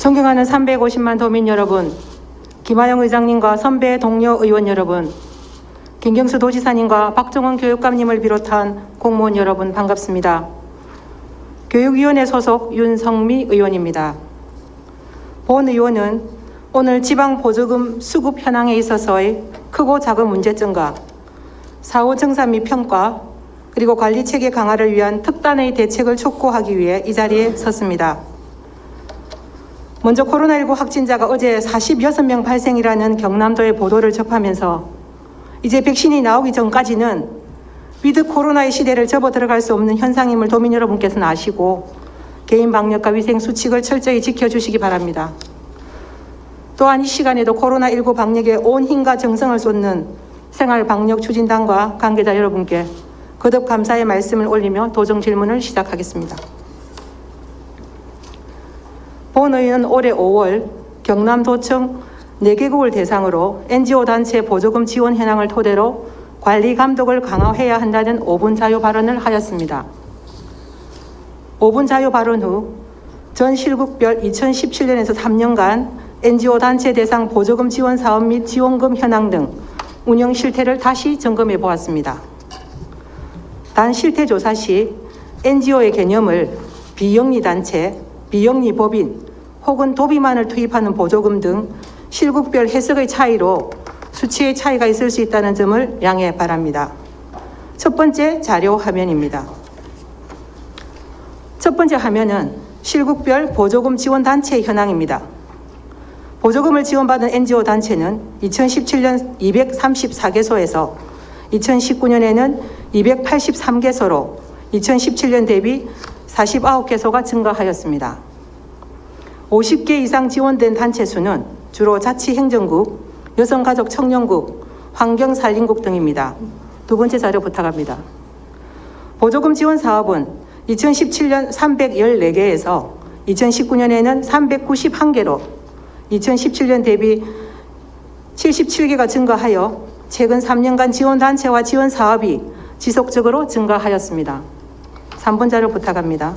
존경하는 350만 도민 여러분, 김하영 의장님과 선배 동료 의원 여러분, 김경수 도지사님과 박종원 교육감님을 비롯한 공무원 여러분 반갑습니다. 교육위원회 소속 윤성미 의원입니다. 본 의원은 오늘 지방보조금 수급 현황에 있어서의 크고 작은 문제점과 사후 정산 및 평가 그리고 관리체계 강화를 위한 특단의 대책을 촉구하기 위해 이 자리에 섰습니다. 먼저 코로나19 확진자가 어제 46명 발생이라는 경남도의 보도를 접하면서 이제 백신이 나오기 전까지는 위드 코로나의 시대를 접어 들어갈 수 없는 현상임을 도민 여러분께서는 아시고 개인 방역과 위생 수칙을 철저히 지켜주시기 바랍니다. 또한 이 시간에도 코로나19 방역에 온 힘과 정성을 쏟는 생활방역 추진단과 관계자 여러분께 거듭 감사의 말씀을 올리며 도정 질문을 시작하겠습니다. 본 의원은 올해 5월 경남도청 4개국을 대상으로 NGO 단체 보조금 지원 현황을 토대로 관리 감독을 강화해야 한다는 5분 자유 발언을 하였습니다. 5분 자유 발언 후 전 실국별 2017년에서 3년간 NGO 단체 대상 보조금 지원 사업 및 지원금 현황 등 운영 실태를 다시 점검해 보았습니다. 단 실태 조사 시 NGO의 개념을 비영리 단체, 비영리 법인 혹은 도비만을 투입하는 보조금 등 실국별 해석의 차이로 수치의 차이가 있을 수 있다는 점을 양해 바랍니다. 첫 번째 자료 화면입니다. 첫 번째 화면은 실국별 보조금 지원 단체 현황입니다. 보조금을 지원받은 NGO 단체는 2017년 234개소에서 2019년에는 283개소로 2017년 대비 49개소가 증가하였습니다. 50개 이상 지원된 단체 수는 주로 자치행정국, 여성가족청년국, 환경산림국 등입니다. 두 번째 자료 부탁합니다. 보조금 지원 사업은 2017년 314개에서 2019년에는 391개로 2017년 대비 77개가 증가하여 최근 3년간 지원단체와 지원사업이 지속적으로 증가하였습니다. 3번 자료 부탁합니다.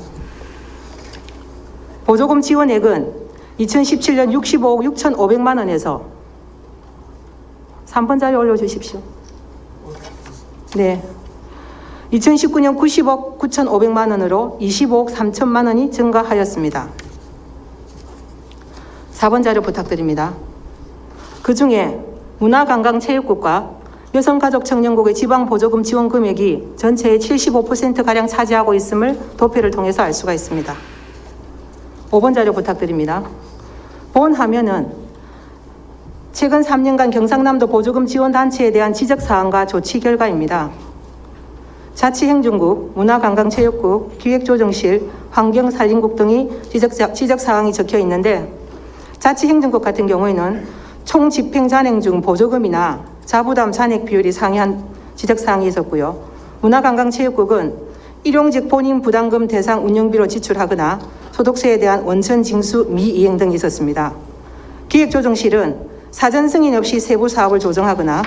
보조금 지원액은 2017년 65억 6,500만 원에서 3번 자료 올려주십시오. 네. 2019년 90억 9,500만 원으로 25억 3천만 원이 증가하였습니다. 4번 자료 부탁드립니다. 그 중에 문화관광체육국과 여성가족청년국의 지방보조금 지원 금액이 전체의 75%가량 차지하고 있음을 도표를 통해서 알 수가 있습니다. 5번 자료 부탁드립니다. 본 화면은 최근 3년간 경상남도 보조금 지원 단체에 대한 지적사항과 조치 결과입니다. 자치행정국, 문화관광체육국, 기획조정실, 환경산림국 등이 지적사항이 적혀 있는데 자치행정국 같은 경우에는 총 집행 잔행 중 보조금이나 자부담 잔액 비율이 상이한 지적사항이 있었고요. 문화관광체육국은 일용직 본인 부담금 대상 운영비로 지출하거나 소득세에 대한 원천 징수 미이행 등이 있었습니다. 기획조정실은 사전 승인 없이 세부 사업을 조정하거나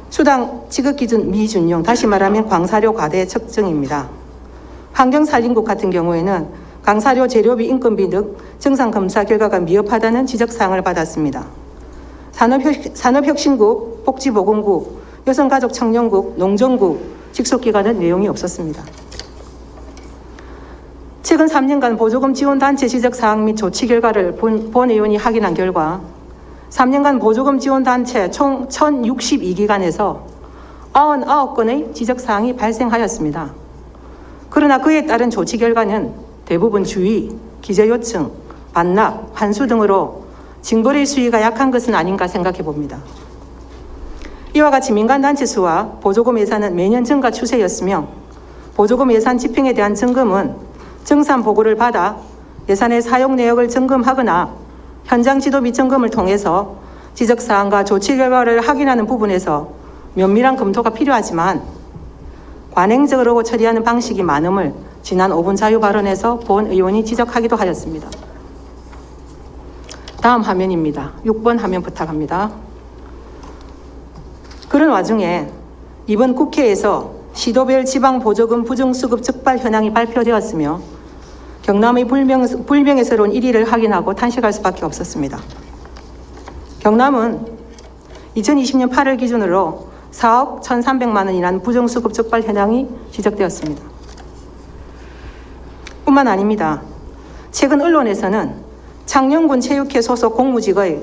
수당 지급기준 미준용, 다시 말하면 광사료 과대 측정입니다. 환경산림국 같은 경우에는 강사료 재료비 인건비 등 정상검사 결과가 미흡하다는 지적사항을 받았습니다. 산업혁신국, 복지보건국, 여성가족청년국, 농정국, 직속기관은 내용이 없었습니다. 최근 3년간 보조금 지원 단체 지적사항 및 조치 결과를 본 의원이 확인한 결과 3년간 보조금 지원 단체 총 1,062기관에서 99건의 지적사항이 발생하였습니다. 그러나 그에 따른 조치 결과는 대부분 주의, 기재요청, 반납, 환수 등으로 징벌의 수위가 약한 것은 아닌가 생각해 봅니다. 이와 같이 민간단체 수와 보조금 예산은 매년 증가 추세였으며 보조금 예산 집행에 대한 점검은 정산 보고를 받아 예산의 사용 내역을 점검하거나 현장 지도 및 점검을 통해서 지적사항과 조치 결과를 확인하는 부분에서 면밀한 검토가 필요하지만 관행적으로 처리하는 방식이 많음을 지난 5분 자유 발언에서 본 의원이 지적하기도 하였습니다. 다음 화면입니다. 6번 화면 부탁합니다. 그런 와중에 이번 국회에서 시도별 지방보조금 부정수급 적발 현황이 발표되었으며 경남의 불명예스러운 1위를 확인하고 탄식할 수밖에 없었습니다. 경남은 2020년 8월 기준으로 4억 1,300만 원이라는 부정수급 적발 현황이 지적되었습니다. 뿐만 아닙니다. 최근 언론에서는 창녕군 체육회 소속 공무직의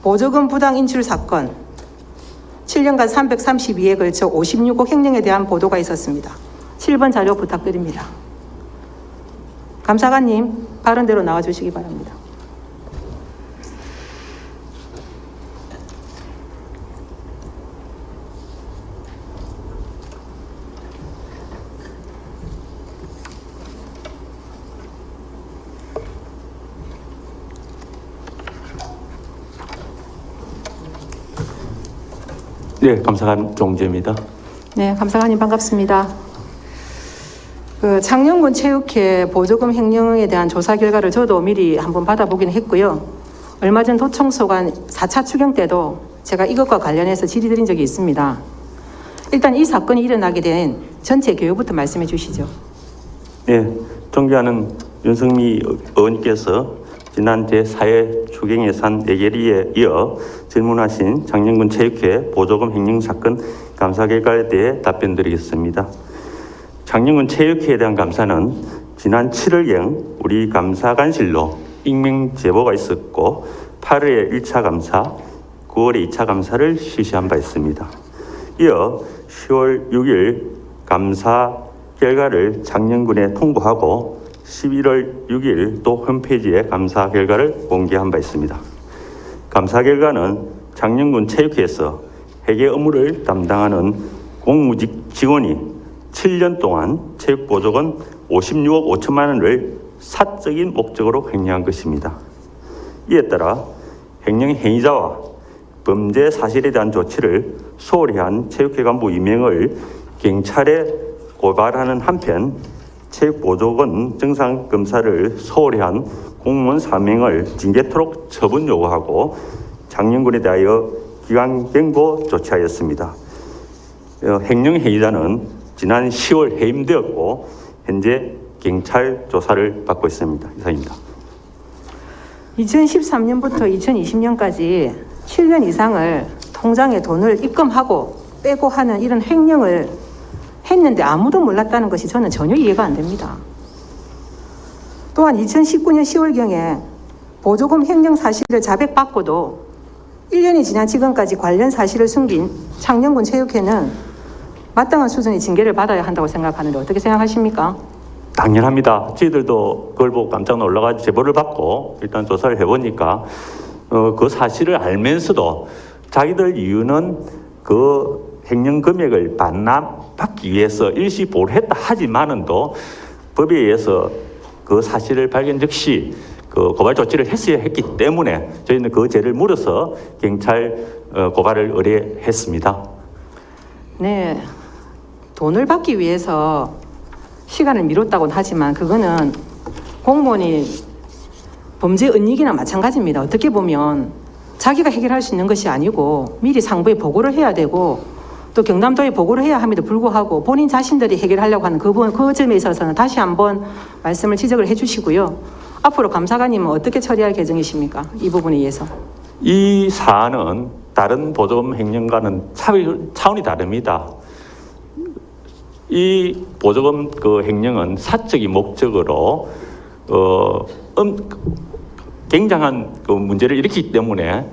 보조금 부당 인출 사건, 7년간 332회에 걸쳐 56억 횡령에 대한 보도가 있었습니다. 7번 자료 부탁드립니다. 감사관님, 발언대로 나와주시기 바랍니다. 네, 감사관 종재입니다. 네, 감사관님 반갑습니다. 창녕군 체육회 보조금 횡령에 대한 조사 결과를 저도 미리 한번 받아보긴 했고요. 얼마 전 도청소관 4차 추경 때도 제가 이것과 관련해서 질의드린 적이 있습니다. 일단 이 사건이 일어나게 된 전체 개요부터 말씀해 주시죠. 네, 존경하는 윤석미 의원님께서 지난 제4회 추경예산 예결위에 이어 질문하신 창녕군 체육회 보조금 횡령 사건 감사 결과에 대해 답변드리겠습니다. 창녕군 체육회에 대한 감사는 지난 7월경 우리 감사관실로 익명 제보가 있었고 8월에 1차 감사, 9월에 2차 감사를 실시한 바 있습니다. 이어 10월 6일 감사 결과를 창녕군에 통보하고 11월 6일 또 홈페이지에 감사 결과를 공개한 바 있습니다. 감사 결과는 창녕군 체육회에서 회계 업무를 담당하는 공무직 직원이 7년 동안 체육보조금 56억 5천만 원을 사적인 목적으로 횡령한 것입니다. 이에 따라 횡령 행위자와 범죄 사실에 대한 조치를 소홀히 한 체육회 간부 2명을 경찰에 고발하는 한편 체육보조금 정상검사를 소홀히 한 공무원 3명을 징계토록 처분 요구하고 창녕군에 대하여 기관경고 조치하였습니다. 횡령 행위자는 지난 10월 해임되었고 현재 경찰 조사를 받고 있습니다. 이상입니다. 2013년부터 2020년까지 7년 이상을 통장에 돈을 입금하고 빼고 하는 이런 횡령을 했는데 아무도 몰랐다는 것이 저는 전혀 이해가 안 됩니다. 또한 2019년 10월경에 보조금 횡령 사실을 자백받고도 1년이 지난 지금까지 관련 사실을 숨긴 창녕군 체육회는 마땅한 수준의 징계를 받아야 한다고 생각하는데 어떻게 생각하십니까? 당연합니다. 저희들도 그걸 보고 깜짝 놀라가지고 제보를 받고 일단 조사를 해보니까 그 사실을 알면서도 자기들 이유는 그 횡령 금액을 반납받기 위해서 일시 보호를 했다 하지만은도 법에 의해서 그 사실을 발견 즉시 그 고발 조치를 했어야 했기 때문에 저희는 그 죄를 물어서 경찰 고발을 의뢰했습니다. 네, 돈을 받기 위해서 시간을 미뤘다고는 하지만 그거는 공무원이 범죄 은닉이나 마찬가지입니다. 어떻게 보면 자기가 해결할 수 있는 것이 아니고 미리 상부에 보고를 해야 되고 또 경남도에 보고를 해야 함에도 불구하고 본인 자신들이 해결하려고 하는 그 점에 있어서는 다시 한번 말씀을 지적을 해주시고요. 앞으로 감사관님은 어떻게 처리할 계정이십니까? 이 부분에 의해서. 이 사안은 다른 보조금 횡령과는 차원이 다릅니다. 이 보조금 그 횡령은 사적인 목적으로 굉장한 그 문제를 일으키기 때문에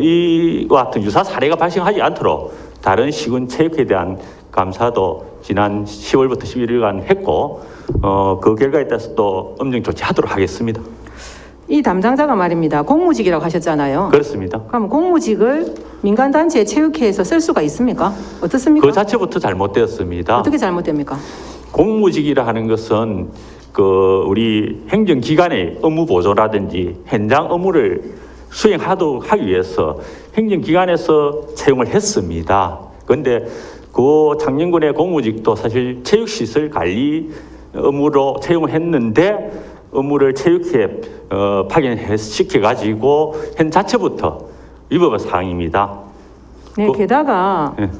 이와 같은 유사 사례가 발생하지 않도록 다른 시군 체육회에 대한 감사도 지난 10월부터 11일간 했고 그 결과에 따라서 또 엄정 조치하도록 하겠습니다. 이 담당자가 말입니다. 공무직이라고 하셨잖아요. 그렇습니다. 그럼 공무직을 민간단체 체육회에서 쓸 수가 있습니까? 어떻습니까? 그 자체부터 잘못되었습니다. 어떻게 잘못됩니까? 공무직이라 하는 것은 그 우리 행정기관의 업무 보조라든지 현장 업무를 수행하도록 하기 위해서 행정기관에서 채용을 했습니다. 그런데 그 창녕군의 공무직도 사실 체육시설 관리 업무로 채용을 했는데 업무를 체육회에 파견시켜가지고 현 자체부터 위법 사항입니다. 네, 게다가 네.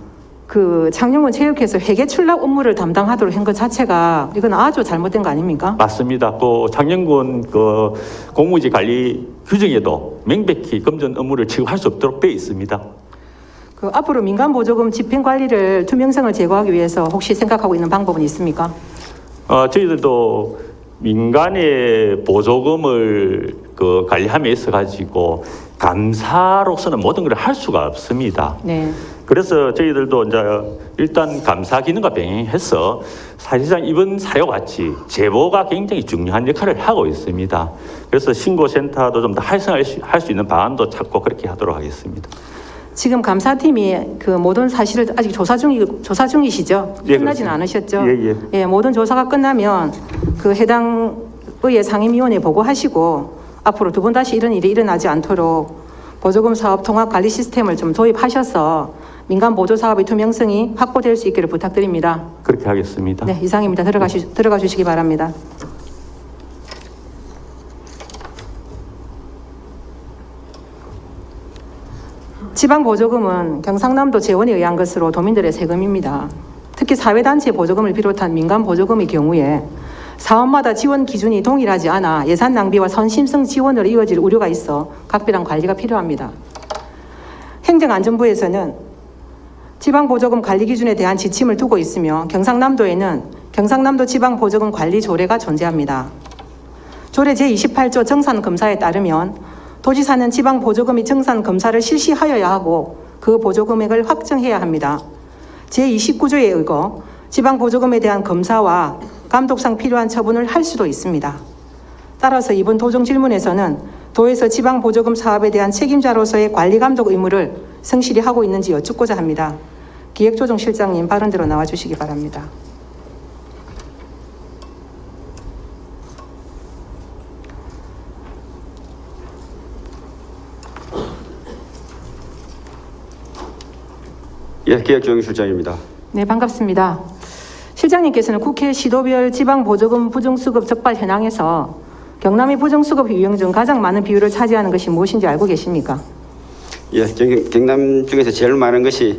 그 창녕군 체육회에서 회계 출납 업무를 담당하도록 한 것 자체가 이건 아주 잘못된 거 아닙니까? 맞습니다. 그 창녕군 그 공무지 관리 규정에도 명백히 금전 업무를 취급할 수 없도록 되어 있습니다. 그 앞으로 민간 보조금 집행 관리를 투명성을 제고하기 위해서 혹시 생각하고 있는 방법은 있습니까? 저희들도 민간의 보조금을 그 관리함에 있어 가지고 감사로서는 모든 걸 할 수가 없습니다. 네. 그래서 저희들도 이제 일단 감사 기능과 병행해서 사실상 이번 사유와 같이 제보가 굉장히 중요한 역할을 하고 있습니다. 그래서 신고센터도 좀 더 활성화할 수 있는 방안도 찾고 그렇게 하도록 하겠습니다. 지금 감사팀이 그 모든 사실을 아직 조사 중이시죠? 예, 끝나지는 그렇습니다. 않으셨죠? 예, 예. 모든 조사가 끝나면 그 해당 의회 상임위원회 보고하시고 앞으로 두 번 다시 이런 일이 일어나지 않도록 보조금 사업 통합 관리 시스템을 좀 도입하셔서 민간 보조 사업의 투명성이 확보될 수 있기를 부탁드립니다. 그렇게 하겠습니다. 네, 이상입니다. 들어가 주시기 바랍니다. 지방 보조금은 경상남도 재원에 의한 것으로 도민들의 세금입니다. 특히 사회단체 보조금을 비롯한 민간 보조금의 경우에 사업마다 지원 기준이 동일하지 않아 예산 낭비와 선심성 지원으로 이어질 우려가 있어 각별한 관리가 필요합니다. 행정안전부에서는 지방보조금 관리 기준에 대한 지침을 두고 있으며 경상남도에는 경상남도 지방보조금 관리 조례가 존재합니다. 조례 제28조 정산검사에 따르면 도지사는 지방보조금의 정산검사를 실시하여야 하고 그 보조금액을 확정해야 합니다. 제29조에 의거 지방보조금에 대한 검사와 감독상 필요한 처분을 할 수도 있습니다. 따라서 이번 도정 질문에서는 도에서 지방보조금 사업에 대한 책임자로서의 관리감독 의무를 성실히 하고 있는지 여쭙고자 합니다. 기획조정실장님 발언대로 나와주시기 바랍니다. 예, 기획조정실장입니다. 네, 반갑습니다. 실장님께서는 국회 시도별 지방보조금 부정수급 적발 현황에서 경남의 부정수급 유형 중 가장 많은 비율을 차지하는 것이 무엇인지 알고 계십니까? 예, 경남 중에서 제일 많은 것이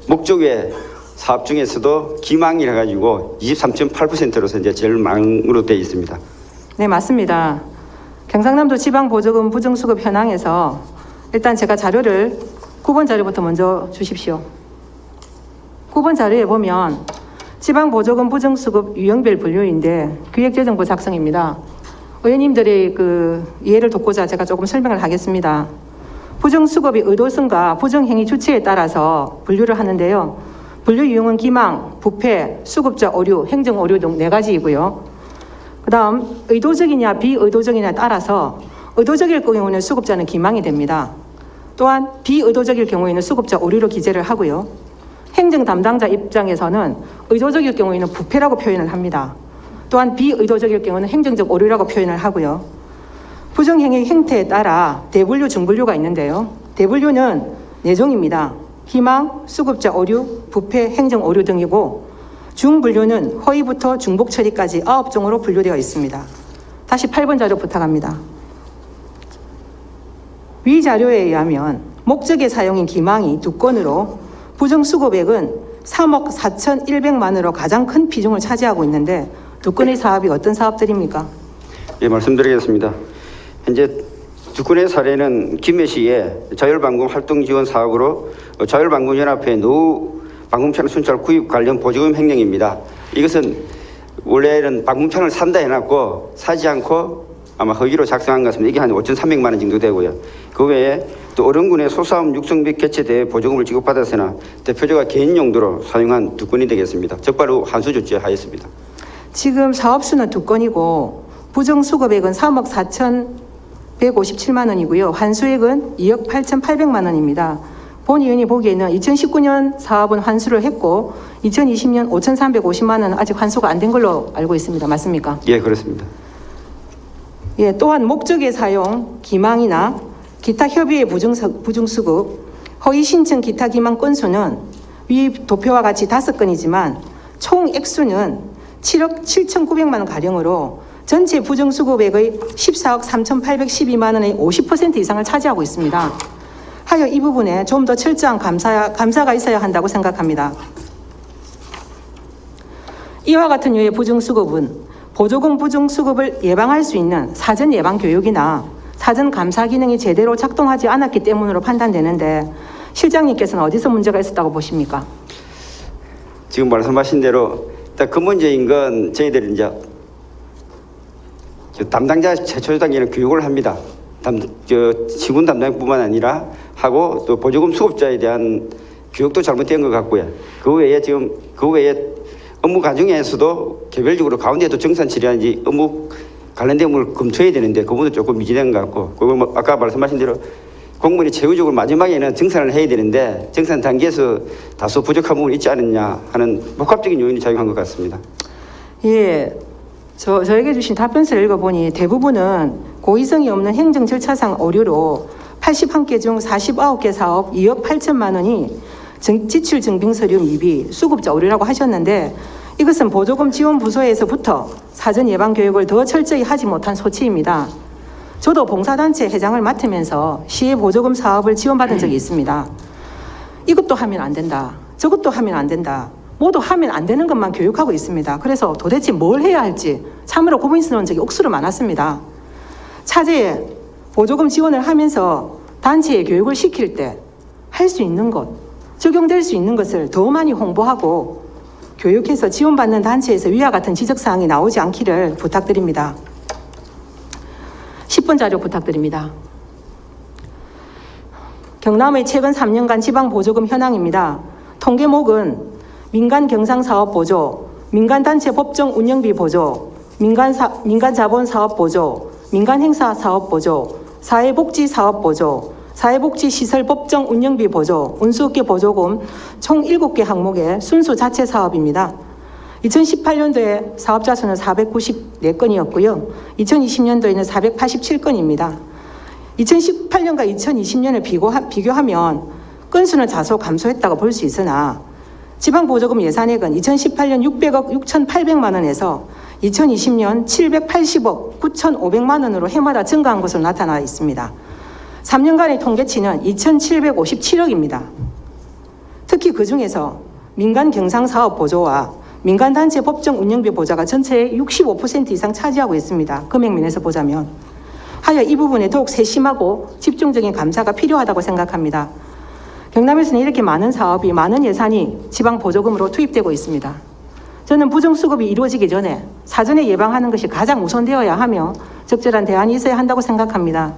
목적외 사업 중에서도 기망이라 가지고 23.8%로서 이제 제일 많으로 되어 있습니다. 네, 맞습니다. 경상남도 지방보조금 부정수급 현황에서 일단 제가 자료를 9번 자료부터 먼저 주십시오. 9번 자료에 보면 지방보조금 부정수급 유형별 분류인데 기획재정부 작성입니다. 의원님들의 그 이해를 돕고자 제가 조금 설명을 하겠습니다. 부정수급의 의도성과 부정행위 주체에 따라서 분류를 하는데요. 분류 유형은 기망, 부패, 수급자 오류, 행정 오류 등 4가지이고요. 그 다음 의도적이냐 비의도적이냐에 따라서 의도적일 경우에는 수급자는 기망이 됩니다. 또한 비의도적일 경우에는 수급자 오류로 기재를 하고요. 행정 담당자 입장에서는 의도적일 경우에는 부패라고 표현을 합니다. 또한 비의도적일 경우는 행정적 오류라고 표현을 하고요. 부정행위 형태에 따라 대분류, 중분류가 있는데요. 대분류는 4종입니다. 기망, 수급자 오류, 부패, 행정 오류 등이고 중분류는 허위부터 중복 처리까지 9종으로 분류되어 있습니다. 다시 8번 자료 부탁합니다. 위 자료에 의하면 목적의 사용인 기망이 2건으로 부정수급액은 3억 4,100만 원으로 가장 큰 비중을 차지하고 있는데 2건의 사업이 어떤 사업들입니까? 예, 말씀드리겠습니다. 현재 2건의 사례는 김해시의 자율방공 활동 지원 사업으로 자율방공연합회 노후 방공차량 순찰 구입 관련 보조금 횡령입니다. 이것은 원래는 방공차량을 산다 해놨고 사지 않고 아마 허위로 작성한 것 같습니다. 이게 한 5,300만 원 정도 되고요. 그 외에 또 어른군의 소싸움 육성 및 개최대회 보조금을 지급받았으나 대표자가 개인 용도로 사용한 2건이 되겠습니다. 적발 후 환수 조치하였습니다. 지금 사업수는 2건이고 부정수급액은 3억 4,157만 원이고요. 환수액은 2억 8,800만 원입니다. 본 의원이 보기에는 2019년 사업은 환수를 했고 2020년 5,350만 원은 아직 환수가 안 된 걸로 알고 있습니다. 맞습니까? 예, 그렇습니다. 예, 또한 목적의 사용, 기망이나 기타 협의의 부정수급, 허위 신청 기타 기망 건수는 위 도표와 같이 5건이지만 총 액수는 7억 7,900만 원 가량으로 전체 부정수급액의 14억 3,812만 원의 50% 이상을 차지하고 있습니다. 하여 이 부분에 좀 더 철저한 감사가 있어야 한다고 생각합니다. 이와 같은 류의 부정수급은 보조금 부정수급을 예방할 수 있는 사전 예방 교육이나 사전 감사 기능이 제대로 작동하지 않았기 때문으로 판단되는데 실장님께서는 어디서 문제가 있었다고 보십니까? 지금 말씀하신 대로 일단 근본적인 건 저희들이 이제 담당자 최초 단계는 교육을 합니다. 시군 담당뿐만 아니라 하고 또 보조금 수급자에 대한 교육도 잘못된 것 같고요. 그 외에 업무 과정에서도 개별적으로 가운데도 정산 처리하는지 업무 관련된 부분을 검토해야 되는데 그 부분도 조금 미진한 것 같고, 그리고 아까 말씀하신 대로 공무원이 최후적으로 마지막에는 정산을 해야 되는데 정산 단계에서 다소 부족한 부분이 있지 않느냐 하는 복합적인 요인이 작용한 것 같습니다. 예, 저에게 주신 답변서를 읽어보니 대부분은 고의성이 없는 행정 절차상 오류로 81개 중 49개 사업 2억 8천만 원이 지출 증빙 서류 미비, 수급자 오류라고 하셨는데 이것은 보조금 지원 부서에서부터 사전 예방 교육을 더 철저히 하지 못한 소치입니다. 저도 봉사단체 회장을 맡으면서 시의 보조금 사업을 지원받은 적이 있습니다. 이것도 하면 안 된다. 저것도 하면 안 된다. 모두 하면 안 되는 것만 교육하고 있습니다. 그래서 도대체 뭘 해야 할지 참으로 고민스러운 적이 억수로 많았습니다. 차제에 보조금 지원을 하면서 단체에 교육을 시킬 때 할 수 있는 것, 적용될 수 있는 것을 더 많이 홍보하고 교육해서 지원받는 단체에서 위와 같은 지적사항이 나오지 않기를 부탁드립니다. 10분 자료 부탁드립니다. 경남의 최근 3년간 지방보조금 현황입니다. 통계목은 민간경상사업보조, 민간단체 법정 운영비 보조, 민간자본사업보조, 민간행사사업보조, 사회복지사업보조, 사회복지시설 법정 운영비 보조, 운수업계 보조금 총 7개 항목의 순수 자체 사업입니다. 2018년도에 사업자 수는 494건이었고요. 2020년도에는 487건입니다. 2018년과 2020년을 비교하면 건수는 다소 감소했다고 볼 수 있으나 지방보조금 예산액은 2018년 600억 6,800만 원에서 2020년 780억 9,500만 원으로 해마다 증가한 것으로 나타나 있습니다. 3년간의 통계치는 2,757억입니다. 특히 그중에서 민간경상사업 보조와 민간단체 법정 운영비 보조가 전체의 65% 이상 차지하고 있습니다. 금액면에서 보자면. 하여 이 부분에 더욱 세심하고 집중적인 감사가 필요하다고 생각합니다. 경남에서는 이렇게 많은 사업이, 많은 예산이 지방보조금으로 투입되고 있습니다. 저는 부정수급이 이루어지기 전에 사전에 예방하는 것이 가장 우선되어야 하며 적절한 대안이 있어야 한다고 생각합니다.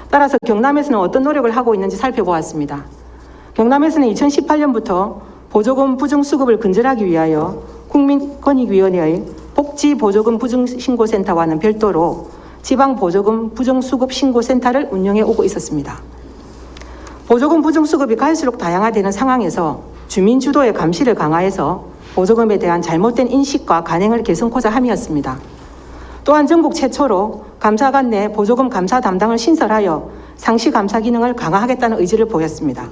따라서 경남에서는 어떤 노력을 하고 있는지 살펴보았습니다. 경남에서는 2018년부터 보조금 부정수급을 근절하기 위하여 국민권익위원회의 복지보조금 부정신고센터와는 별도로 지방보조금 부정수급 신고센터를 운영해 오고 있었습니다. 보조금 부정수급이 갈수록 다양화되는 상황에서 주민 주도의 감시를 강화해서 보조금에 대한 잘못된 인식과 관행을 개선코자 함이었습니다. 또한 전국 최초로 감사관 내 보조금 감사 담당을 신설하여 상시 감사 기능을 강화하겠다는 의지를 보였습니다.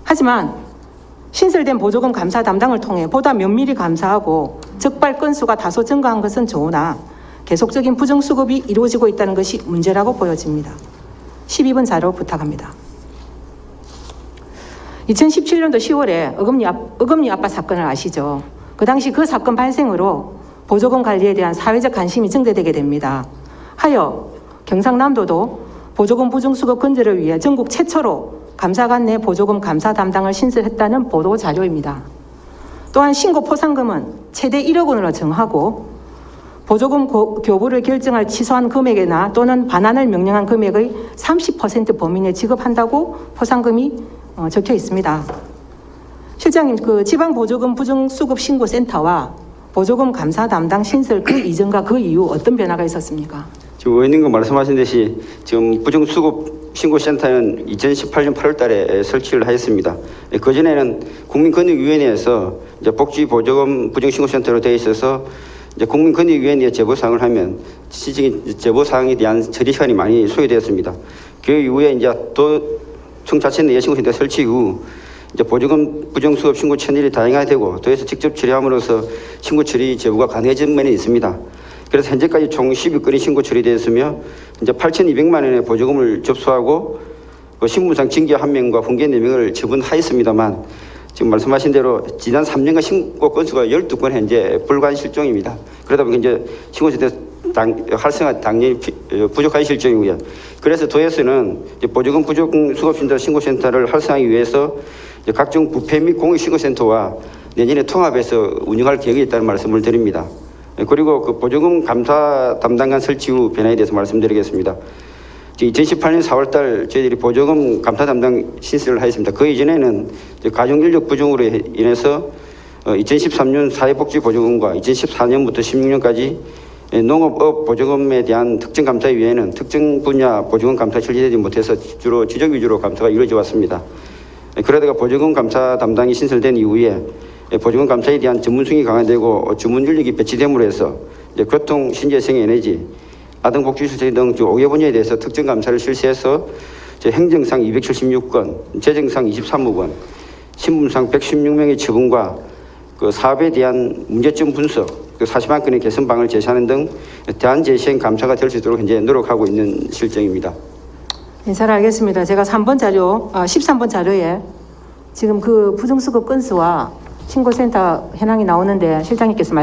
하지만 신설된 보조금 감사 담당을 통해 보다 면밀히 감사하고 적발 건수가 다소 증가한 것은 좋으나 계속적인 부정수급이 이루어지고 있다는 것이 문제라고 보여집니다. 12번 자료 부탁합니다. 2017년도 10월에 어금니 아빠 사건을 아시죠? 그 당시 그 사건 발생으로 보조금 관리에 대한 사회적 관심이 증대되게 됩니다. 하여 경상남도도 보조금 부정수급 근절을 위해 전국 최초로 감사관 내 보조금 감사 담당을 신설했다는 보도 자료입니다. 또한 신고 포상금은 최대 1억 원으로 정하고 보조금 교부를 결정할 취소한 금액이나 또는 반환을 명령한 금액의 30% 범위 내 지급한다고 포상금이 적혀 있습니다. 실장님, 그 지방보조금 부정수급신고센터와 보조금 감사 담당 신설 그 이전과 그 이후 어떤 변화가 있었습니까? 지금 의원님과 말씀하신 듯이 지금 부정수급 신고센터는 2018년 8월 달에 설치를 하였습니다. 그전에는 국민권익위원회에서 이제 복지보조금 부정신고센터로 되어 있어서 이제 국민권익위원회에 제보사항을 하면 실질적인 제보사항에 대한 처리 시간이 많이 소요되었습니다. 그 이후에 이제 또 청자체 내 신고센터 설치 이후 이제 보조금 부정수급 신고 채널이 다양화되고 도에서 직접 처리함으로써 신고 처리 제보가 가능해진 면이 있습니다. 그래서 현재까지 총 12건이 신고 처리되었으며 이제 8,200만 원의 보조금을 접수하고 신분상 징계 1명과 훈계 4명을 처분하였습니다만 지금 말씀하신 대로 지난 3년간 신고 건수가 12건 현재 불가한 실종입니다. 그러다 보니 이제 신고센터 활성화 당연히 부족한 실정이고요. 그래서 도에서는 보조금 부족 수급신고 신고센터를 활성화하기 위해서 각종 부패 및 공익신고센터와 내년에 통합해서 운영할 계획이 있다는 말씀을 드립니다. 그리고 그 보조금 감사 담당관 설치 후 변화에 대해서 말씀드리겠습니다. 2018년 4월달 저희들이 보조금 감사 담당 신설을 하였습니다. 그 이전에는 가정 인력 부족으로 인해서 2013년 사회복지 보조금과 2014년부터 16년까지 농업업 보조금에 대한 특정 감사 이외에는 특정 분야 보조금 감사 실시되지 못해서 주로 지적 위주로 감사가 이루어져 왔습니다. 그러다가 보조금 감사 담당이 신설된 이후에 보조금 감사에 대한 전문성이 강화되고 주문 인력이 배치됨으로 해서 교통, 신재생 에너지, 아동복지시설 등 5개 분야에 대해서 특정 감사를 실시해서 행정상 276건, 재정상 23건, 신분상 116명의 처분과 그 사업에 대한 문제점 분석, 그 40만 건의 개선 방안을 제시하는 등 대안제시행 감사가 될 수 있도록 현재 노력하고 있는 실정입니다. 네, 잘 알겠습니다. 제가 3번 자료, 13번 자료에 지금 그 부정수급 건수와 신고센터 현황이 나오는데 실장님께서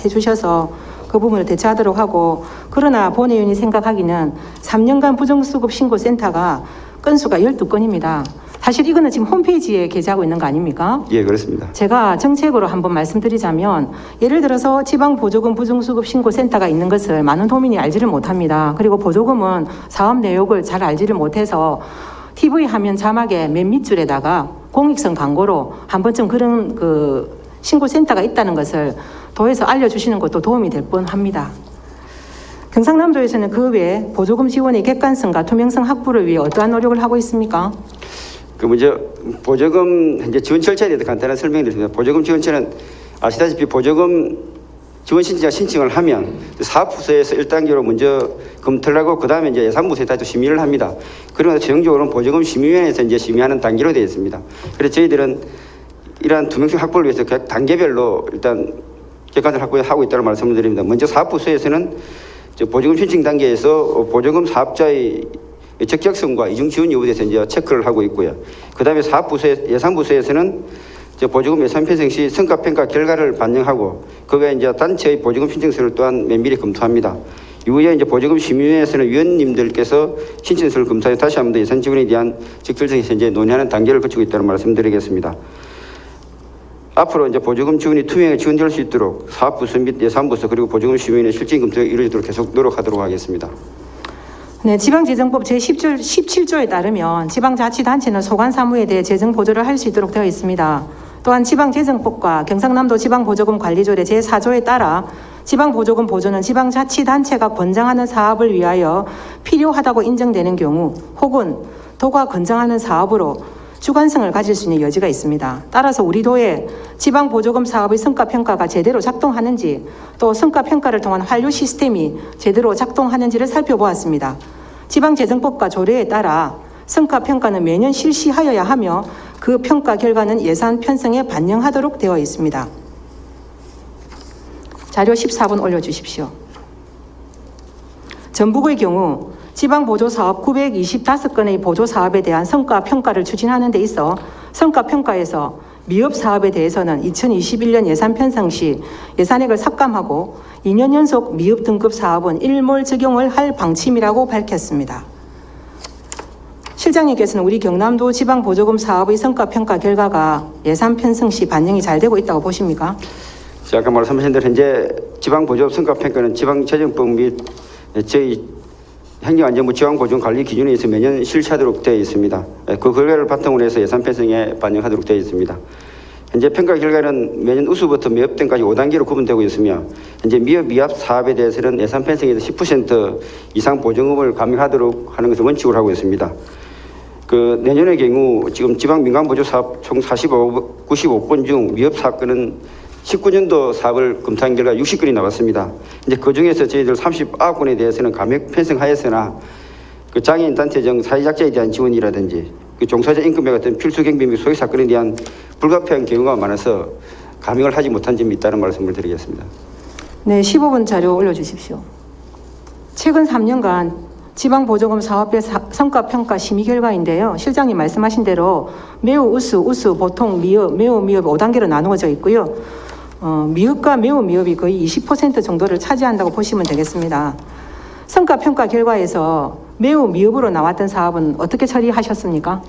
해주셔서 그 부분을 대처하도록 하고, 그러나 본회의원이 생각하기는 3년간 부정수급 신고센터가 건수가 12건입니다. 사실 이거는 지금 홈페이지에 게재하고 있는 거 아닙니까? 예, 그렇습니다. 제가 정책으로 한번 말씀드리자면, 예를 들어서 지방보조금 부정수급 신고센터가 있는 것을 많은 도민이 알지를 못합니다. 그리고 보조금은 사업 내역을 잘 알지를 못해서 TV 화면 자막에 맨 밑줄에다가 공익성 광고로 한 번쯤 그런 그 신고센터가 있다는 것을 도에서 알려주시는 것도 도움이 될 뻔합니다. 경상남도에서는 그 외에 보조금 지원의 객관성과 투명성 확보를 위해 어떠한 노력을 하고 있습니까? 그 먼저 보조금 현재 지원 절차에 대해서 간단한 설명을 드립니다. 보조금 지원처는 아시다시피 보조금 지원 신청자 신청을 하면 사업부서에서 1단계로 먼저 검토를 하고 그 다음에 이제 예산부서에 다시 심의를 합니다. 그러면서 최종적으로는 보조금 심의위원회에서 이제 심의하는 단계로 되어 있습니다. 그래서 저희들은 이러한 투명성 확보를 위해서 각 단계별로 일단 객관을 확보하고 있다는 말씀을 드립니다. 먼저 사업부서에서는 보조금 신청 단계에서 보조금 사업자의 적격성과 이중 지원 여부에 대해서 이제 체크를 하고 있고요. 그 다음에 예산부서에서는 보조금 예산 편성 시 성과평가 결과를 반영하고 그 외에 이제 단체의 보조금 신청서를 또한 면밀히 검토합니다. 이후에 이제 보조금 심의위원회에서는 위원님들께서 신청서를 검토해 다시 한번 더 예산 지원에 대한 적절성에 이제 논의하는 단계를 거치고 있다는 말씀드리겠습니다. 앞으로 이제 보조금 지원이 투명하게 지원될 수 있도록 사업부서 및 예산부서 그리고 보조금 심의위원회 실질 검토가 이루어지도록 계속 노력하도록 하겠습니다. 네, 지방재정법 제17조에 따르면 지방자치단체는 소관사무에 대해 재정 보조를 할 수 있도록 되어 있습니다. 또한 지방재정법과 경상남도 지방보조금 관리조례 제4조에 따라 지방보조금 보조는 지방자치단체가 권장하는 사업을 위하여 필요하다고 인정되는 경우 혹은 도가 권장하는 사업으로 주관성을 가질 수 있는 여지가 있습니다. 따라서 우리 도의 지방보조금 사업의 성과평가가 제대로 작동하는지 또 성과평가를 통한 환류 시스템이 제대로 작동하는지를 살펴보았습니다. 지방재정법과 조례에 따라 성과평가는 매년 실시하여야 하며 그 평가 결과는 예산 편성에 반영하도록 되어 있습니다. 자료 14번 올려주십시오. 전북의 경우 지방보조사업 925건의 보조사업에 대한 성과평가를 추진하는 데 있어 성과평가에서 미흡사업에 대해서는 2021년 예산 편성 시 예산액을 삭감하고 2년 연속 미흡 등급 사업은 일몰 적용을 할 방침이라고 밝혔습니다. 실장님께서는 우리 경남도 지방보조금 사업의 성과평가 결과가 예산 편성 시 반영이 잘 되고 있다고 보십니까? 아까 말씀하신 대로 현재 지방보조금 성과평가는 지방재정법 및 저희 행정안전부 지방보조금관리 기준에 의해서 매년 실시하도록 되어 있습니다. 그 결과를 바탕으로 해서 예산 편성에 반영하도록 되어 있습니다. 현재 평가 결과는 매년 우수부터 미흡 등까지 5단계로 구분되고 있으며 현재 미흡 사업에 대해서는 예산 편성에서 10% 이상 보조금을 감액하도록 하는 것을 원칙으로 하고 있습니다. 그 내년의 경우 지금 지방민간보조사업 총 95건 중 미흡 사건은 19년도 사업을 검토한 결과 60건이 나왔습니다. 이제 그 중에서 저희들 39건에 대해서는 감액 편성하였으나 그 장애인 단체장 사회작자에 대한 지원이라든지 그 종사자 임금에 같은 필수 경비 및 소액 사건에 대한 불가피한 경우가 많아서 감액을 하지 못한 점이 있다는 말씀을 드리겠습니다. 네, 15번 자료 올려주십시오. 최근 3년간 지방보조금 사업별 성과평가 심의 결과인데요. 실장님 말씀하신 대로 매우 우수, 보통, 미흡, 매우 미흡 5단계로 나누어져 있고요. 미흡과 매우 미흡이 거의 20% 정도를 차지한다고 보시면 되겠습니다. 성과평가 결과에서 매우 미흡으로 나왔던 사업은 어떻게 처리하셨습니까?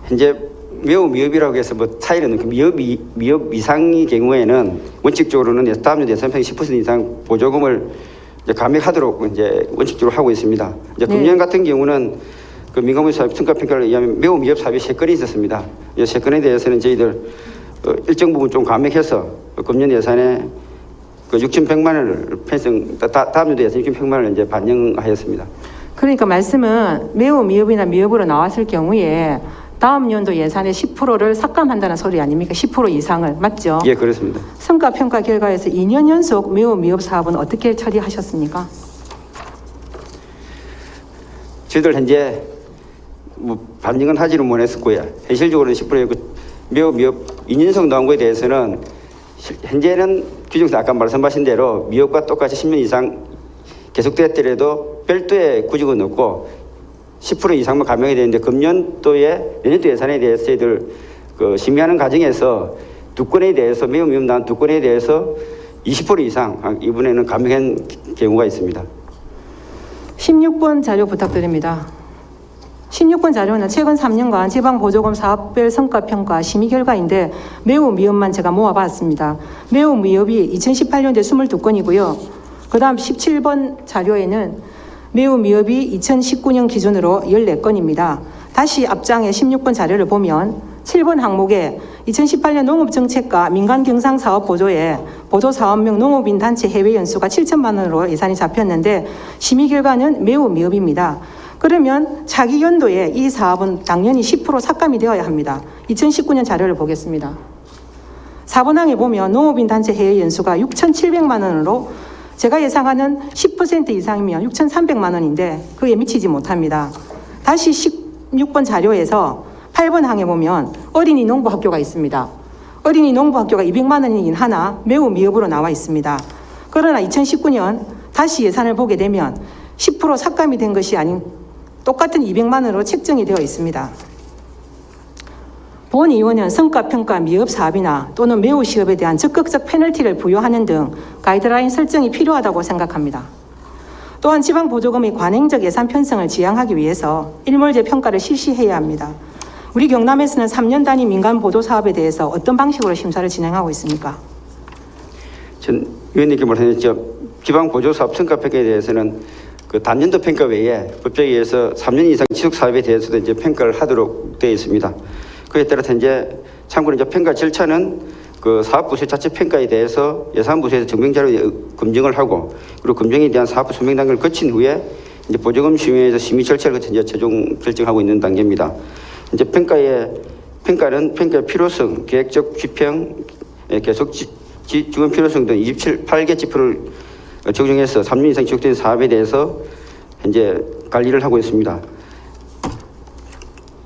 현재 매우 미흡이라고 해서 뭐 차이는 없고 미흡 이상의 경우에는 원칙적으로는 다음 년 예산평 10% 이상 보조금을 이제 감액하도록 이제 원칙적으로 하고 있습니다. 이제 네. 금년 같은 경우는 그 민간부문 사업 성과평가를 의하면 매우 미흡 사업이 3건이 있었습니다. 이 3건에 대해서는 저희들 일정 부분 좀 감액해서 금년 예산에 그 6,100만 원을 다음 년도 예산 6,100만 원을 이제 반영하였습니다. 그러니까 말씀은 매우 미흡이나 미흡으로 나왔을 경우에 다음 연도 예산의 10%를 삭감한다는 소리 아닙니까? 10% 이상을. 맞죠? 예, 그렇습니다. 성과평가 결과에서 2년 연속 매우 미흡 사업은 어떻게 처리하셨습니까? 저희들 현재 뭐 반영은 하지는 못했었고요. 현실적으로는 10%의 매우 미흡 2년속 나온 거에 대해서는 현재는 규정에서 아까 말씀하신 대로 미흡과 똑같이 10년 이상 계속되었더라도 별도의 구직은 없고 10% 이상만 감액이 되는데 금년도에 내년도 예산에 대해서 저희들 그 심의하는 과정에서 두 건에 대해서 매우 미흡 나온 두 건에 대해서 20% 이상 이번에는 감액한 경우가 있습니다. 16번 자료 부탁드립니다. 16번 자료는 최근 3년간 지방보조금 사업별 성과평가 심의 결과인데 매우 미흡만 제가 모아봤습니다. 매우 미흡이 2018년도에 22건이고요. 그 다음 17번 자료에는 매우 미흡이 2019년 기준으로 14건입니다. 다시 앞장의 16번 자료를 보면 7번 항목에 2018년 농업정책과 민간경상사업보조에 보조사업명 농업인 단체 해외 연수가 7천만 원으로 예산이 잡혔는데 심의 결과는 매우 미흡입니다. 그러면 차기 연도에 이 사업은 당연히 10% 삭감이 되어야 합니다. 2019년 자료를 보겠습니다. 4번 항에 보면 농업인 단체 해외 연수가 6,700만 원으로 제가 예상하는 10% 이상이면 6,300만 원인데 그에 미치지 못합니다. 다시 16번 자료에서 8번 항에 보면 어린이 농부학교가 있습니다. 어린이 농부학교가 200만 원이긴 하나 매우 미흡으로 나와 있습니다. 그러나 2019년 다시 예산을 보게 되면 10% 삭감이 된 것이 아닌 똑같은 200만 원으로 책정이 되어 있습니다. 본 의원은 성과평가 미흡 사업이나 또는 매우 시업에 대한 적극적 페널티를 부여하는 등 가이드라인 설정이 필요하다고 생각합니다. 또한 지방보조금의 관행적 예산 편성을 지향하기 위해서 일몰제 평가를 실시해야 합니다. 우리 경남에서는 3년 단위 민간 보조 사업에 대해서 어떤 방식으로 심사를 진행하고 있습니까? 전 위원님께 말씀드렸죠. 지방보조사업 성과평가에 대해서는 그 단년도 평가 외에 법정에 의해서 3년 이상 지속 사업에 대해서도 이제 평가를 하도록 되어 있습니다. 그에 따라 현재 참고로 이제 평가 절차는 그 사업부서 자체 평가에 대해서 예산부서에서 증명자료 검증을 하고 그리고 검증에 대한 사업부 소명 단계를 거친 후에 이제 보조금 심의에서 심의 절차를 거쳐 이제 최종 결정하고 있는 단계입니다. 이제 평가는 평가의 필요성, 계획적 집행, 계속 지원 필요성 등 28개 지표를 적용해서 3년 이상 지속된 사업에 대해서 현재 관리를 하고 있습니다.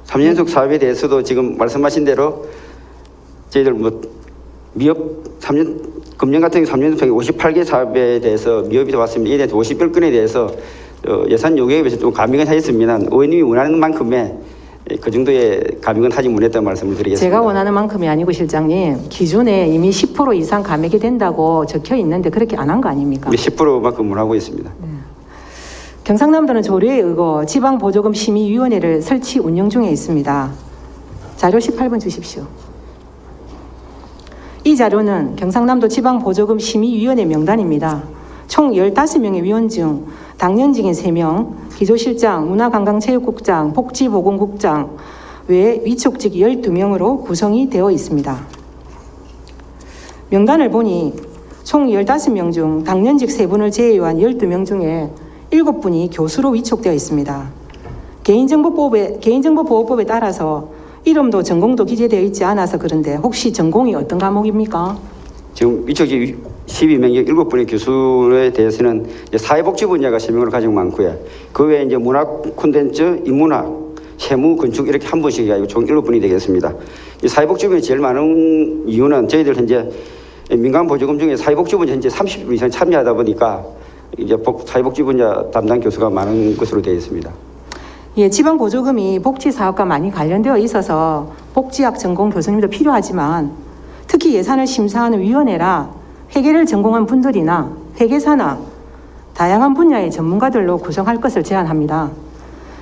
3년 연속 사업에 대해서도 지금 말씀하신 대로 저희들 뭐 미흡 3년 금년 같은 경우 3년 연속 58개 사업에 대해서 미흡이 왔습니다. 이에 대해서 51건에 대해서 예산 요구에 비해서 좀 감액은 하였습니다. 의원님이 원하는 만큼의 그 정도의 감액은 하지 못했다는 말씀을 드리겠습니다. 제가 원하는 만큼이 아니고 실장님 기준에 이미 10% 이상 감액이 된다고 적혀 있는데 그렇게 안 한 거 아닙니까? 10%만큼은 하고 있습니다. 경상남도는 조례에 의거 지방보조금 심의위원회를 설치 운영 중에 있습니다. 자료 18번 주십시오. 이 자료는 경상남도 지방보조금 심의위원회 명단입니다. 총 15명의 위원 중 당연직인 3명, 기조실장, 문화관광체육국장, 복지보건국장 외 위촉직 12명으로 구성이 되어 있습니다. 명단을 보니 총 15명 중 당연직 3분을 제외한 12명 중에 7분이 교수로 위촉되어 있습니다. 개인정보보호법에 따라서 이름도 전공도 기재되어 있지 않아서 그런데 혹시 전공이 어떤 과목입니까? 지금 위촉직 12명, 7분의 교수에 대해서는 사회복지 분야가 설명을 가장 많고요. 그 외에 이제 문학 콘텐츠, 인문학, 세무, 건축 이렇게 한 분씩 아니고 총 7분이 되겠습니다. 이 사회복지 분야 제일 많은 이유는 저희들 현재 민간 보조금 중에 사회복지 분야 현재 30분 이상 참여하다 보니까 이제 사회복지 분야 담당 교수가 많은 것으로 되어 있습니다. 예, 지방 보조금이 복지 사업과 많이 관련되어 있어서 복지학 전공 교수님도 필요하지만 특히 예산을 심사하는 위원회라 회계를 전공한 분들이나 회계사나 다양한 분야의 전문가들로 구성할 것을 제안합니다.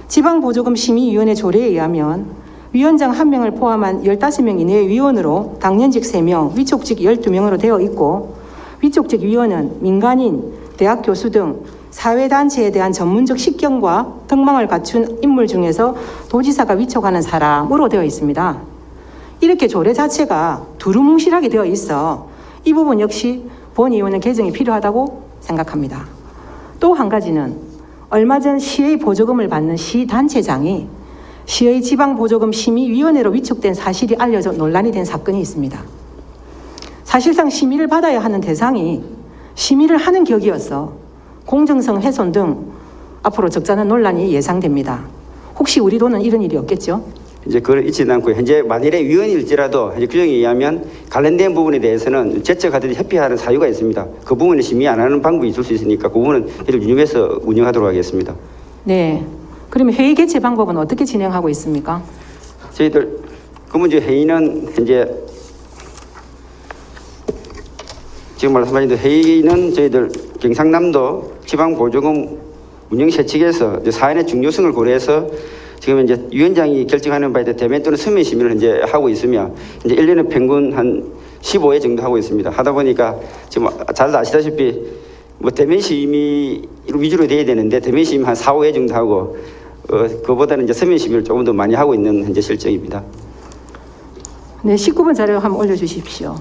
지방보조금 심의위원회 조례에 의하면 위원장 1명을 포함한 15명 이내의 위원으로 당연직 3명, 위촉직 12명으로 되어 있고 위촉직 위원은 민간인, 대학 교수 등 사회단체에 대한 전문적 식견과 특망을 갖춘 인물 중에서 도지사가 위촉하는 사람으로 되어 있습니다. 이렇게 조례 자체가 두루뭉실하게 되어 있어 이 부분 역시 본 의원은 개정이 필요하다고 생각합니다. 또 한 가지는 얼마 전 시의 보조금을 받는 시단체장이 시의 지방보조금 심의위원회로 위촉된 사실이 알려져 논란이 된 사건이 있습니다. 사실상 심의를 받아야 하는 대상이 심의를 하는 격이어서 공정성 훼손 등 앞으로 적잖은 논란이 예상됩니다. 혹시 우리 도는 이런 일이 없겠죠? 이제 그걸 잊지는 않고 현재 만일에 위원일지라도 현재 규정에 의하면 관련된 부분에 대해서는 제적하듯이 협의하는 사유가 있습니다. 그 부분에 심의 안 하는 방법이 있을 수 있으니까 그 부분은 이를 유념해서 운영하도록 하겠습니다. 네. 그러면 회의 개최 방법은 어떻게 진행하고 있습니까? 저희들 그 문제 회의는 현재 지금 말씀하신 대로 회의는 저희들 경상남도 지방보조금 운영체 측에서 이제 사안의 중요성을 고려해서 지금 이제 위원장이 결정하는 바에 대면 또는 서면 심의를 현재 하고 있으며 이제 1년에 평균 한 15회 정도 하고 있습니다. 하다 보니까 지금 잘 아시다시피 뭐 대면 심의 위주로 돼야 되는데 대면 심의 한 4, 5회 정도 하고 그보다는 이제 서면 심의를 조금 더 많이 하고 있는 현재 실정입니다. 네, 19번 자료 한번 올려주십시오.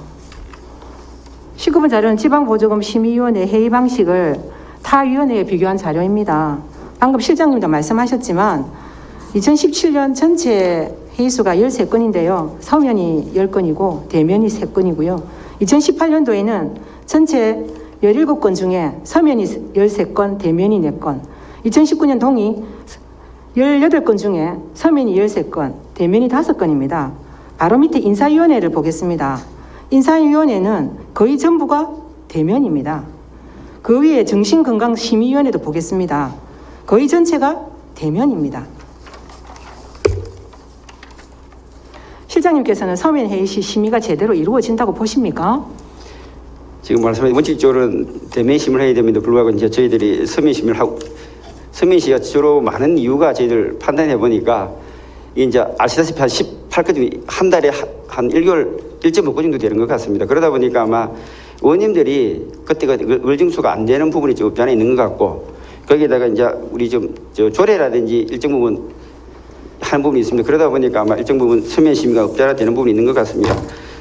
19번 자료는 지방보조금 심의위원회 회의 방식을 타 위원회에 비교한 자료입니다. 방금 실장님도 말씀하셨지만 2017년 전체 회의수가 13건인데요. 서면이 10건이고 대면이 3건이고요. 2018년도에는 전체 17건 중에 서면이 13건, 대면이 4건. 2019년 동의 18건 중에 서면이 13건, 대면이 5건입니다. 바로 밑에 인사위원회를 보겠습니다. 인사위원회는 거의 전부가 대면입니다. 그 위에 정신건강심의위원회도 보겠습니다. 거의 전체가 대면입니다. 실장님께서는 서면 회의 시 심의가 제대로 이루어진다고 보십니까? 지금 말씀하신 원칙적으로는 대면 심의를 해야 됩니다. 불구하고 이제 저희들이 서면 심의를 하고 서면 시가 주로 많은 이유가 저희들 판단해 보니까 이제 아시다시피 한 18건 중에 한 달에 한 1개월 1.5건 정도 되는 것 같습니다. 그러다 보니까 아마 의원님들이 그때가 의정수가 안 되는 부분이 좀 없지 않아 있는 것 같고 거기에다가 이제 우리 좀 조례라든지 일정 부분 하는 부분이 있습니다. 그러다 보니까 아마 일정 부분 서면 심의가 없지 않아 되는 부분이 있는 것 같습니다.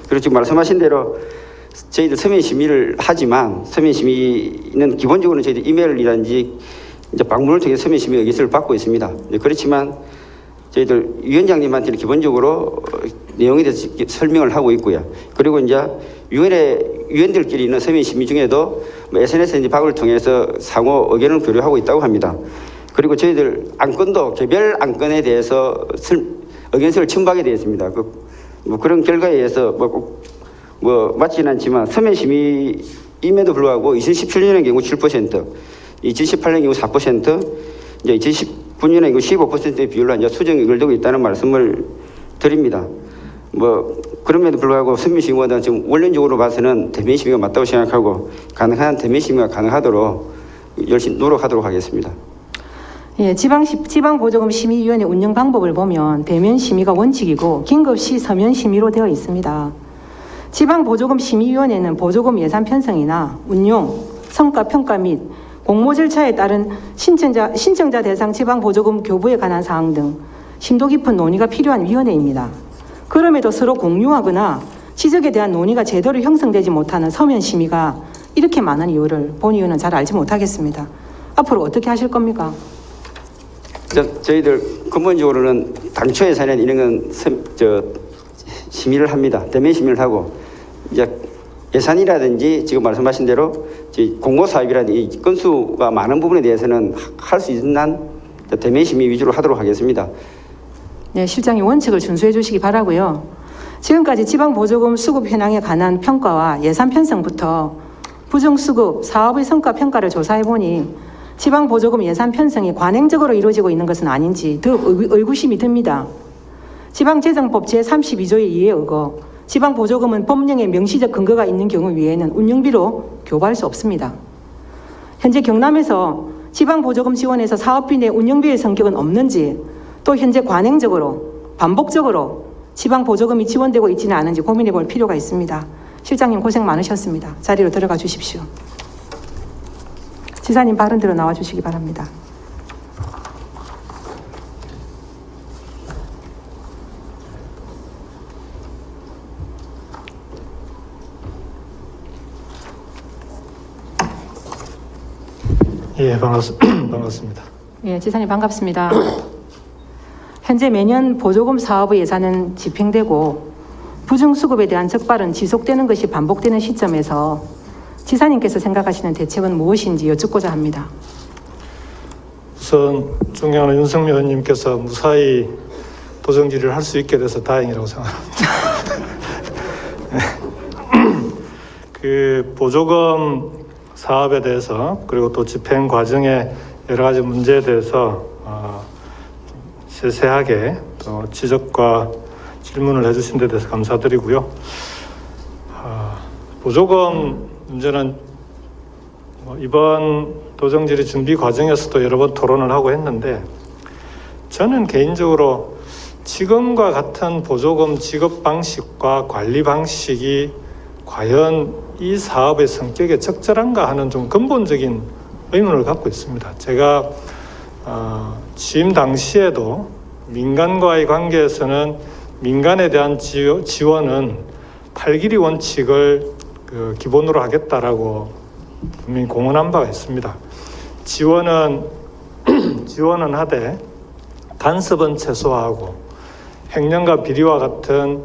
그리고 지금 말씀하신 대로 저희들 서면 심의를 하지만 서면 심의는 기본적으로 저희들 이메일이라든지 이제 방문을 통해 서면 심의 의견서를 받고 있습니다. 그렇지만 저희들 위원장님한테는 기본적으로 내용에 대해서 설명을 하고 있고요. 그리고 이제 위원들끼리 있는 서면 심의 중에도 SNS에 박을 통해서 상호 의견을 교류하고 있다고 합니다. 그리고 저희들 안건도 개별 안건에 대해서 의견서를 첨부하게 되어 있습니다. 그런 결과에 의해서 맞지는 않지만 서면 심의임에도 불구하고 2017년의 경우 7%, 2018년 경우 4%, 이제 2019년의 경우 15%의 비율로 이제 수정이 연결되고 있다는 말씀을 드립니다. 그럼에도 불구하고 서면 심의보다 지금 원론적으로 봐서는 대면 심의가 맞다고 생각하고 가능한 대면 심의가 가능하도록 열심히 노력하도록 하겠습니다. 예, 지방보조금 심의위원회 운영 방법을 보면 대면 심의가 원칙이고 긴급시 서면 심의로 되어 있습니다. 지방보조금 심의위원회는 보조금 예산 편성이나 운용, 성과 평가 및 공모 절차에 따른 신청자 대상 지방보조금 교부에 관한 사항 등 심도 깊은 논의가 필요한 위원회입니다. 그럼에도 서로 공유하거나 지적에 대한 논의가 제대로 형성되지 못하는 서면 심의가 이렇게 많은 이유를 본 의원은 잘 알지 못하겠습니다. 앞으로 어떻게 하실 겁니까? 저희들 근본적으로는 당초 예산에는 이런 건 심의를 합니다. 대면 심의를 하고 이제 예산이라든지 지금 말씀하신 대로 공모 사업이라든지 이 건수가 많은 부분에 대해서는 할 수 있는 한 대면 심의 위주로 하도록 하겠습니다. 네, 실장이 원칙을 준수해 주시기 바라고요. 지금까지 지방보조금 수급 현황에 관한 평가와 예산 편성부터 부정수급, 사업의 성과 평가를 조사해보니 지방보조금 예산 편성이 관행적으로 이루어지고 있는 것은 아닌지 더욱 의구심이 듭니다. 지방재정법 제32조에 의거 지방보조금은 법령에 명시적 근거가 있는 경우 외에는 운영비로 교부할 수 없습니다. 현재 경남에서 지방보조금 지원에서 사업비 내 운영비의 성격은 없는지, 또 현재 관행적으로 반복적으로 지방보조금이 지원되고 있지는 않은지 고민해 볼 필요가 있습니다. 실장님 고생 많으셨습니다. 자리로 들어가 주십시오. 지사님 발언대로 나와 주시기 바랍니다. 예, 반갑습니다. 예, 지사님 반갑습니다. 현재 매년 보조금 사업의 예산은 집행되고 부정수급에 대한 적발은 지속되는 것이 반복되는 시점에서 지사님께서 생각하시는 대책은 무엇인지 여쭙고자 합니다. 우선 존경하는 윤석열 의원님께서 무사히 도정 질의를 할 수 있게 돼서 다행이라고 생각합니다. 그 보조금 사업에 대해서 그리고 또 집행 과정의 여러 가지 문제에 대해서 세세하게 또 지적과 질문을 해주신 데 대해서 감사드리고요. 보조금 문제는 이번 도정질의 준비 과정에서도 여러 번 토론을 하고 했는데, 저는 개인적으로 지금과 같은 보조금 지급 방식과 관리 방식이 과연 이 사업의 성격에 적절한가 하는 좀 근본적인 의문을 갖고 있습니다. 제가 취임 당시에도 민간과의 관계에서는 민간에 대한 지원은 8길이 원칙을 기본으로 하겠다라고 분명히 공언한 바가 있습니다. 지원은 하되 간섭은 최소화하고 횡령과 비리와 같은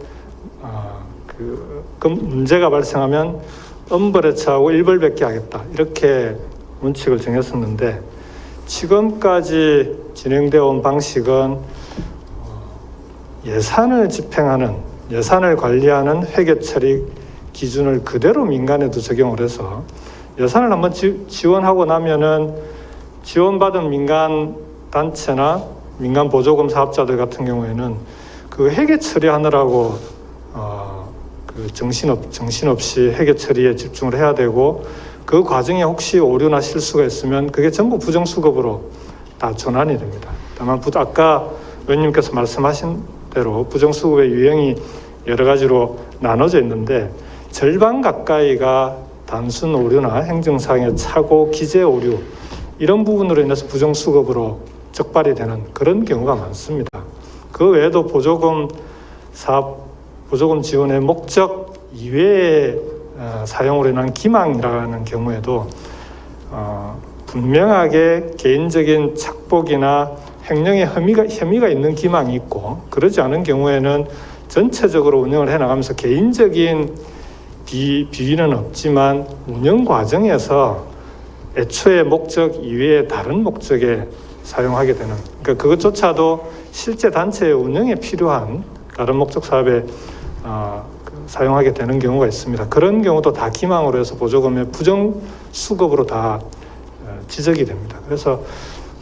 문제가 발생하면 엄벌에 처하고 일벌백계 하겠다, 이렇게 원칙을 정했었는데, 지금까지 진행되어 온 방식은 예산을 집행하는, 예산을 관리하는 회계처리 기준을 그대로 민간에도 적용을 해서 예산을 한번 지원하고 나면은 지원받은 민간 단체나 민간 보조금 사업자들 같은 경우에는 그 회계 처리하느라고 정신없이 회계 처리에 집중을 해야 되고, 그 과정에 혹시 오류나 실수가 있으면 그게 전부 부정수급으로 다 전환이 됩니다. 다만 아까 의원님께서 말씀하신 대로 부정수급의 유형이 여러 가지로 나눠져 있는데, 절반 가까이가 단순 오류나 행정상의 착오, 기재 오류, 이런 부분으로 인해서 부정수급으로 적발이 되는 그런 경우가 많습니다. 그 외에도 보조금 지원의 목적 이외의 사용으로 인한 기망이라는 경우에도 분명하게 개인적인 착복이나 횡령의 혐의가 있는 기망이 있고, 그러지 않은 경우에는 전체적으로 운영을 해나가면서 개인적인 비위는 없지만 운영 과정에서 애초의 목적 이외의 다른 목적에 사용하게 되는, 그러니까 그것조차도 실제 단체의 운영에 필요한 다른 목적 사업에 사용하게 되는 경우가 있습니다. 그런 경우도 다 기망으로 해서 보조금의 부정수급으로 다 지적이 됩니다. 그래서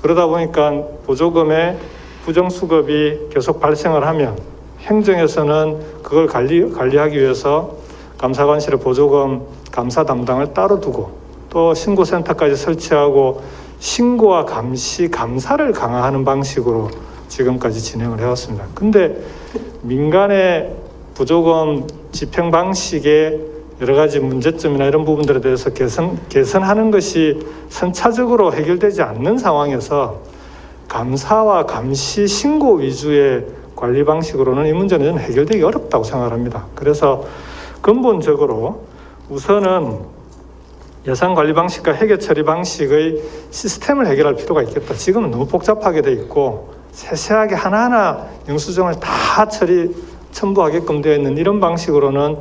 그러다 보니까 보조금의 부정수급이 계속 발생을 하면 행정에서는 그걸 관리하기 위해서 감사관실의 보조금 감사 담당을 따로 두고, 또 신고센터까지 설치하고 신고와 감시, 감사를 강화하는 방식으로 지금까지 진행을 해왔습니다. 근데 민간의 부조금 집행 방식의 여러 가지 문제점이나 이런 부분들에 대해서 개선하는 것이 선차적으로 해결되지 않는 상황에서 감사와 감시, 신고 위주의 관리 방식으로는 이 문제는 해결되기 어렵다고 생각합니다. 그래서 근본적으로 우선은 예산 관리 방식과 회계 처리 방식의 시스템을 해결할 필요가 있겠다. 지금은 너무 복잡하게 돼 있고 세세하게 하나하나 영수증을 다 첨부하게끔 되어 있는 이런 방식으로는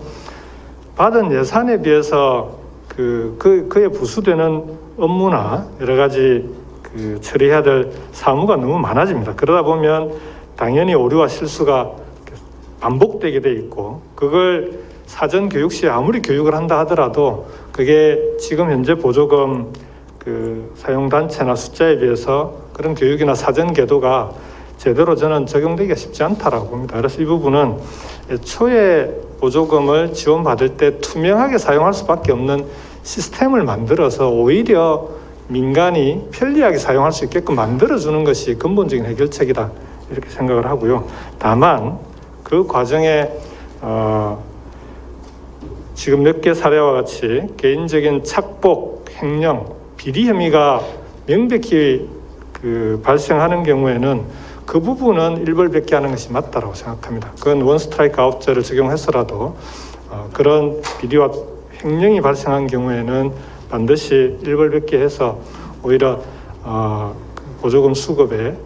받은 예산에 비해서 그에 부수되는 업무나 여러 가지 처리해야 될 사무가 너무 많아집니다. 그러다 보면 당연히 오류와 실수가 반복되게 돼 있고, 그걸 사전 교육 시 아무리 교육을 한다 하더라도 그게 지금 현재 보조금 그 사용 단체나 숫자에 비해서 그런 교육이나 사전 계도가 제대로 저는 적용되기가 쉽지 않다라고 봅니다. 그래서 이 부분은 애초에 보조금을 지원받을 때 투명하게 사용할 수밖에 없는 시스템을 만들어서 오히려 민간이 편리하게 사용할 수 있게끔 만들어주는 것이 근본적인 해결책이다 이렇게 생각을 하고요. 다만 그 과정에 지금 몇 개 사례와 같이 개인적인 착복, 횡령, 비리 혐의가 명백히 발생하는 경우에는 그 부분은 일벌백계하는 것이 맞다라고 생각합니다. 그건 원스트라이크 아웃제를 적용해서라도 그런 비리와 횡령이 발생한 경우에는 반드시 일벌백계해서 오히려 보조금 수급에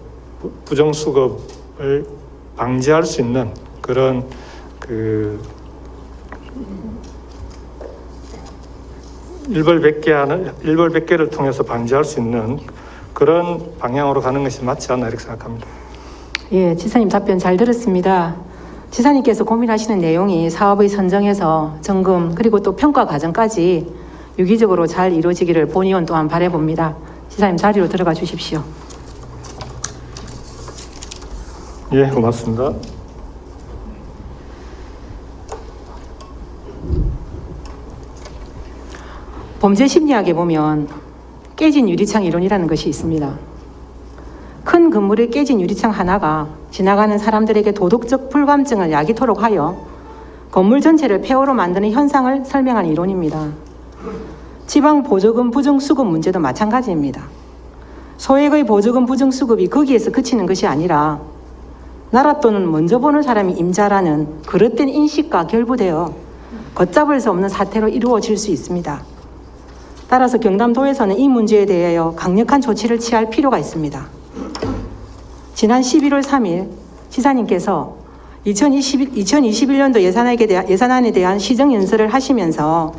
부정 수급을 방지할 수 있는 그런 일벌백계를 통해서 방지할 수 있는 그런 방향으로 가는 것이 맞지 않나 이렇게 생각합니다. 예, 지사님 답변 잘 들었습니다. 지사님께서 고민하시는 내용이 사업의 선정에서 점검 그리고 또 평가 과정까지 유기적으로 잘 이루어지기를 본의원 또한 바라봅니다. 지사님 자리로 들어가 주십시오. 예, 고맙습니다. 범죄 심리학에 보면 깨진 유리창 이론이라는 것이 있습니다. 큰 건물에 깨진 유리창 하나가 지나가는 사람들에게 도덕적 불감증을 야기토록 하여 건물 전체를 폐허로 만드는 현상을 설명한 이론입니다. 지방 보조금 부정수급 문제도 마찬가지입니다. 소액의 보조금 부정수급이 거기에서 그치는 것이 아니라 나라 돈은 먼저 보는 사람이 임자라는 그릇된 인식과 결부되어 걷잡을 수 없는 사태로 이루어질 수 있습니다. 따라서 경남도에서는 이 문제에 대하여 강력한 조치를 취할 필요가 있습니다. 지난 11월 3일 지사님께서 2021년도 예산안에 대한 시정연설을 하시면서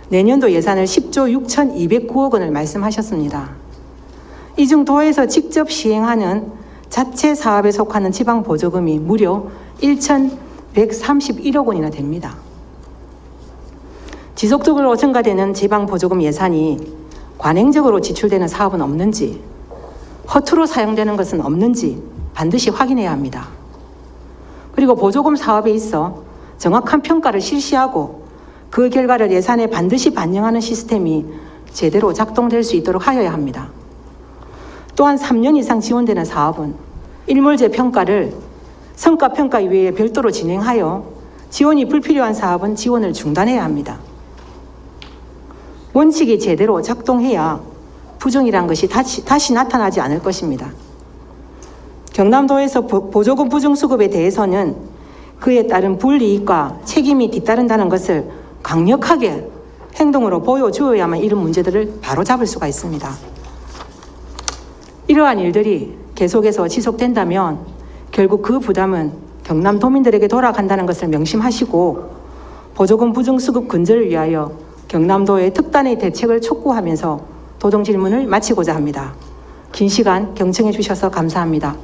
내년도 예산을 10조 6,209억 원을 말씀하셨습니다. 이 중 도에서 직접 시행하는 자체 사업에 속하는 지방 보조금이 무려 1,131억 원이나 됩니다. 지속적으로 증가되는 지방 보조금 예산이 관행적으로 지출되는 사업은 없는지, 허투루 사용되는 것은 없는지 반드시 확인해야 합니다. 그리고 보조금 사업에 있어 정확한 평가를 실시하고 그 결과를 예산에 반드시 반영하는 시스템이 제대로 작동될 수 있도록 하여야 합니다. 또한 3년 이상 지원되는 사업은 일몰제 평가를 성과평가 이외에 별도로 진행하여 지원이 불필요한 사업은 지원을 중단해야 합니다. 원칙이 제대로 작동해야 부정이란 것이 다시 나타나지 않을 것입니다. 경남도에서 보조금 부정수급에 대해서는 그에 따른 불이익과 책임이 뒤따른다는 것을 강력하게 행동으로 보여주어야만 이런 문제들을 바로잡을 수가 있습니다. 이러한 일들이 계속해서 지속된다면 결국 그 부담은 경남도민들에게 돌아간다는 것을 명심하시고 보조금 부정수급 근절을 위하여 경남도의 특단의 대책을 촉구하면서 도동 질문을 마치고자 합니다. 긴 시간 경청해 주셔서 감사합니다.